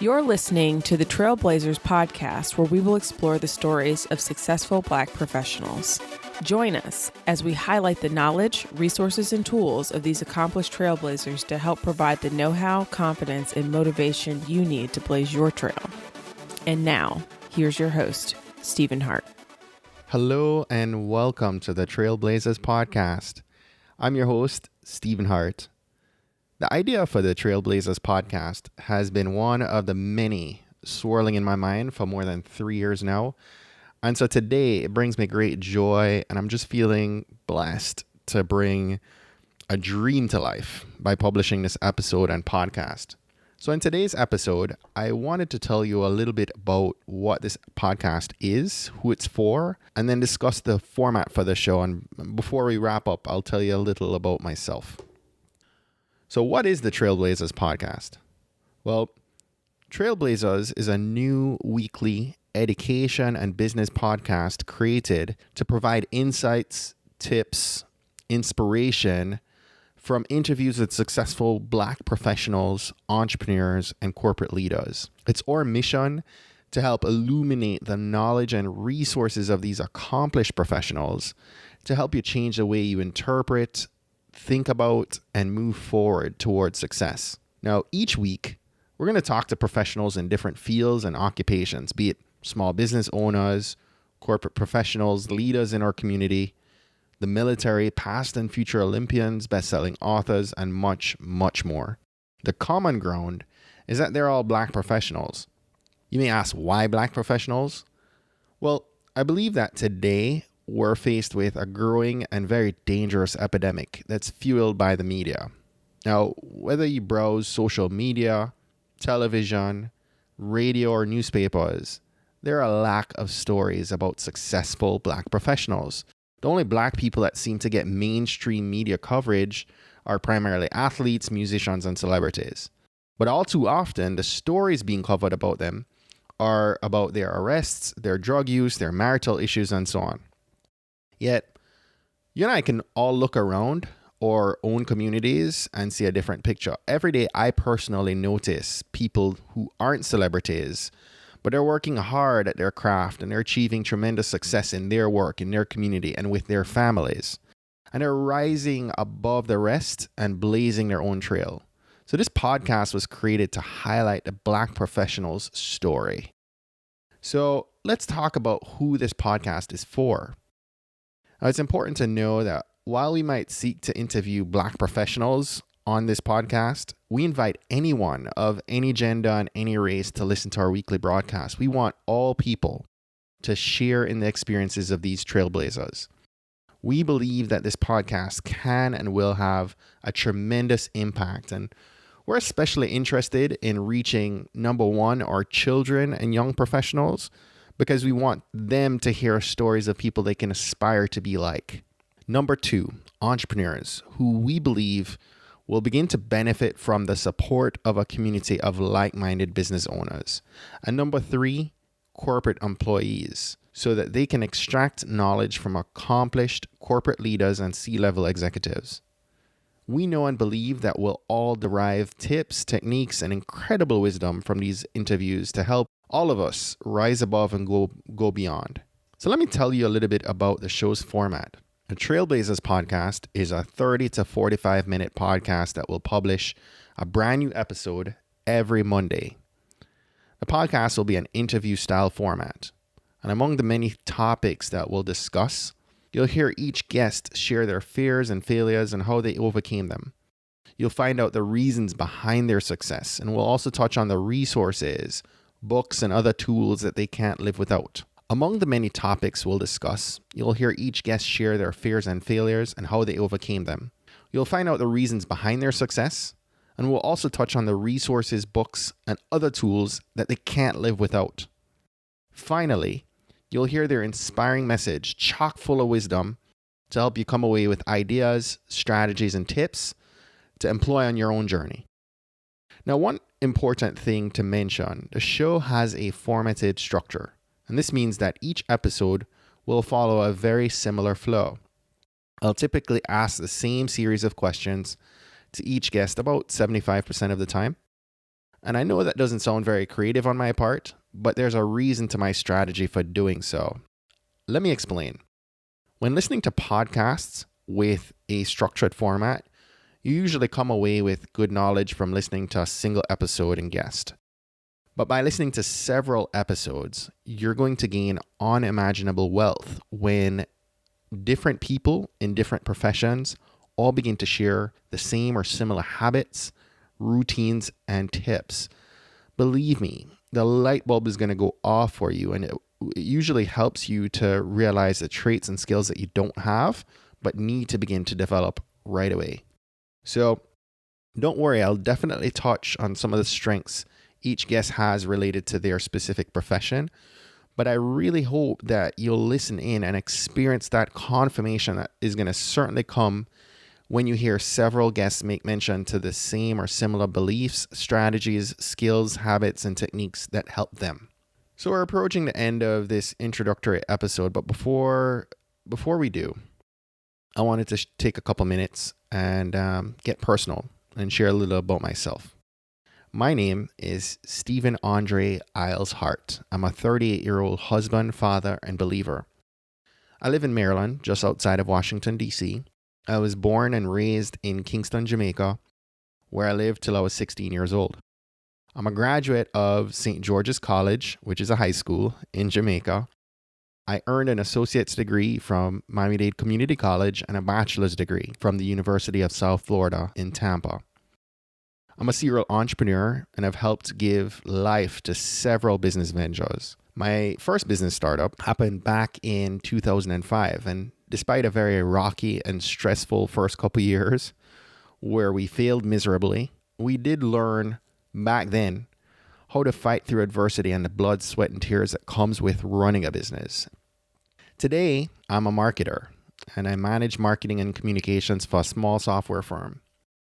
You're listening to the Trailblazers podcast, where we will explore the stories of successful Black professionals. Join us as we highlight the knowledge, resources, and tools of these accomplished trailblazers to help provide the know-how, confidence, and motivation you need to blaze your trail. And now, here's your host, Stephen Hart. Hello and welcome to the Trailblazers podcast. I'm your host, Stephen Hart. The idea for the Trailblazers podcast has been one of the many swirling in my mind for more than 3 years now. And so today it brings me great joy, and I'm just feeling blessed to bring a dream to life by publishing this episode and podcast. So in today's episode, I wanted to tell you a little bit about what this podcast is, who it's for, and then discuss the format for the show. And before we wrap up, I'll tell you a little about myself. So what is the Trailblazers podcast? Well, Trailblazers is a new weekly education and business podcast created to provide insights, tips, inspiration from interviews with successful Black professionals, entrepreneurs, and corporate leaders. It's our mission to help illuminate the knowledge and resources of these accomplished professionals to help you change the way you interpret, think about, and move forward towards success. Now, each week, we're going to talk to professionals in different fields and occupations, be it small business owners, corporate professionals, leaders in our community, the military, past and future Olympians, best-selling authors, and much, much more. The common ground is that they're all Black professionals. You may ask, why Black professionals? Well, I believe that today we're faced with a growing and very dangerous epidemic that's fueled by the media. Now, whether you browse social media, television, radio, or newspapers, there are a lack of stories about successful Black professionals. The only Black people that seem to get mainstream media coverage are primarily athletes, musicians, and celebrities. But all too often, the stories being covered about them are about their arrests, their drug use, their marital issues, and so on. Yet, you and I can all look around our own communities and see a different picture. Every day, I personally notice people who aren't celebrities, but they're working hard at their craft and they're achieving tremendous success in their work, in their community, and with their families. And they're rising above the rest and blazing their own trail. So this podcast was created to highlight the Black professional's story. So let's talk about who this podcast is for. Now, it's important to know that while we might seek to interview Black professionals on this podcast, we invite anyone of any gender and any race to listen to our weekly broadcast. We want all people to share in the experiences of these trailblazers. We believe that this podcast can and will have a tremendous impact, and we're especially interested in reaching, number one, our children and young professionals, because we want them to hear stories of people they can aspire to be like. Number two, entrepreneurs, who we believe will begin to benefit from the support of a community of like-minded business owners. And number three, corporate employees, so that they can extract knowledge from accomplished corporate leaders and C-level executives. We know and believe that we'll all derive tips, techniques, and incredible wisdom from these interviews to help all of us rise above and go beyond. So let me tell you a little bit about the show's format. The Trailblazers podcast is a 30 to 45 minute podcast that will publish a brand new episode every Monday. The podcast will be an interview style format. And among the many topics that we'll discuss, you'll hear each guest share their fears and failures and how they overcame them. You'll find out the reasons behind their success, and we'll also touch on the resources, books, and other tools that they can't live without. Among the many topics we'll discuss, you'll hear each guest share their fears and failures and how they overcame them. You'll find out the reasons behind their success, and we'll also touch on the resources, books, and other tools that they can't live without. Finally, you'll hear their inspiring message, chock full of wisdom, to help you come away with ideas, strategies, and tips to employ on your own journey. Now, one important thing to mention, the show has a formatted structure, and this means that each episode will follow a very similar flow. I'll typically ask the same series of questions to each guest about 75% of the time. And I know that doesn't sound very creative on my part, but there's a reason to my strategy for doing so. Let me explain. When listening to podcasts with a structured format, you usually come away with good knowledge from listening to a single episode and guest. But by listening to several episodes, you're going to gain unimaginable wealth when different people in different professions all begin to share the same or similar habits, routines, and tips. Believe me, the light bulb is going to go off for you, and it usually helps you to realize the traits and skills that you don't have but need to begin to develop right away. So don't worry, I'll definitely touch on some of the strengths each guest has related to their specific profession, but I really hope that you'll listen in and experience that confirmation that is going to certainly come when you hear several guests make mention to the same or similar beliefs, strategies, skills, habits, and techniques that help them. So we're approaching the end of this introductory episode, but before we do, I wanted to take a couple minutes and get personal and share a little about myself. My name is Stephen Andre Isles Hart. I'm a 38-year-old husband, father, and believer. I live in Maryland, just outside of Washington, D.C. I was born and raised in Kingston, Jamaica, where I lived till I was 16 years old. I'm a graduate of St. George's College, which is a high school in Jamaica. I earned an associate's degree from Miami-Dade Community College and a bachelor's degree from the University of South Florida in Tampa. I'm a serial entrepreneur and have helped give life to several business ventures. My first business startup happened back in 2005, and despite a very rocky and stressful first couple years where we failed miserably, we did learn back then how to fight through adversity and the blood, sweat, and tears that comes with running a business. Today, I'm a marketer, and I manage marketing and communications for a small software firm.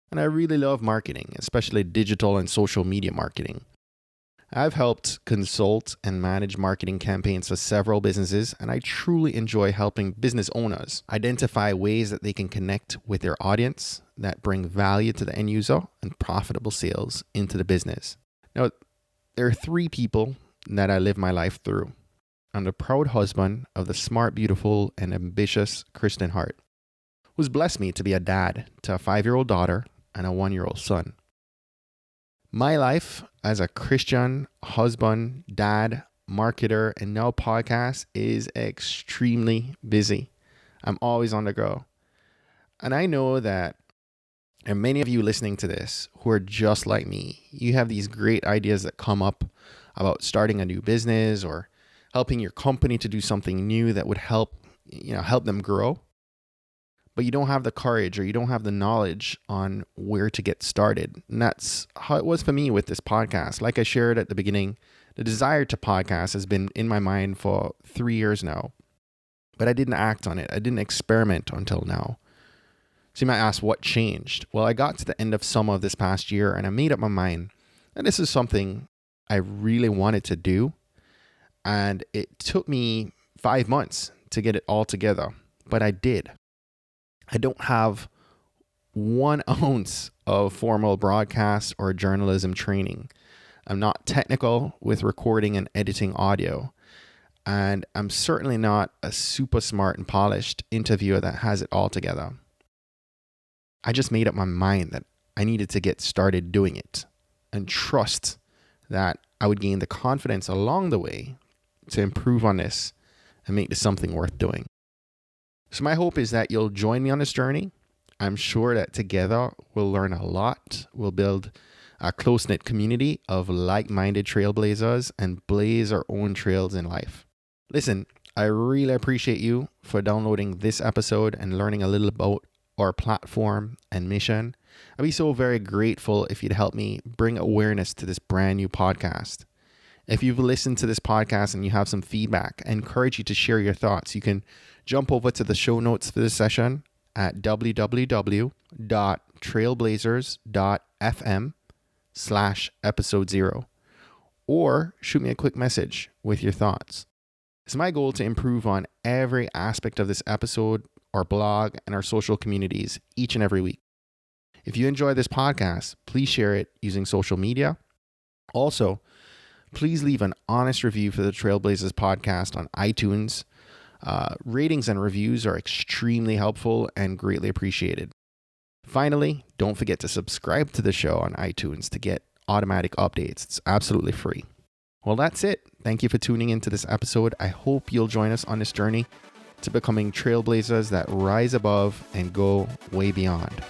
And I really love marketing, especially digital and social media marketing. I've helped consult and manage marketing campaigns for several businesses, and I truly enjoy helping business owners identify ways that they can connect with their audience that bring value to the end user and profitable sales into the business. Now, there are 3 people that I live my life through. I'm the proud husband of the smart, beautiful, and ambitious Kristen Hart, who's blessed me to be a dad to a 5-year-old daughter and a 1-year-old son. My life as a Christian husband, dad, marketer, and now podcast is extremely busy. I'm always on the go. And I know that there are many of you listening to this who are just like me. You have these great ideas that come up about starting a new business or helping your company to do something new that would help them grow. But you don't have the courage or you don't have the knowledge on where to get started. And that's how it was for me with this podcast. Like I shared at the beginning, the desire to podcast has been in my mind for 3 years now. But I didn't act on it. I didn't experiment until now. So you might ask, what changed? Well, I got to the end of summer of this past year and I made up my mind that this is something I really wanted to do. And it took me 5 months to get it all together. But I did. I don't have 1 ounce of formal broadcast or journalism training. I'm not technical with recording and editing audio. And I'm certainly not a super smart and polished interviewer that has it all together. I just made up my mind that I needed to get started doing it and trust that I would gain the confidence along the way to improve on this and make this something worth doing. So my hope is that you'll join me on this journey. I'm sure that together we'll learn a lot. We'll build a close-knit community of like-minded trailblazers and blaze our own trails in life. Listen, I really appreciate you for downloading this episode and learning a little about our platform and mission. I'd be so very grateful if you'd help me bring awareness to this brand new podcast. If you've listened to this podcast and you have some feedback, I encourage you to share your thoughts. You can jump over to the show notes for this session at www.trailblazers.fm/episode 0 or shoot me a quick message with your thoughts. It's my goal to improve on every aspect of this episode, our blog, and our social communities each and every week. If you enjoy this podcast, please share it using social media Also, please leave an honest review for the Trailblazers podcast on iTunes. Ratings and reviews are extremely helpful and greatly appreciated. Finally, don't forget to subscribe to the show on iTunes to get automatic updates. It's absolutely free. Well, that's it. Thank you for tuning into this episode. I hope you'll join us on this journey to becoming trailblazers that rise above and go way beyond.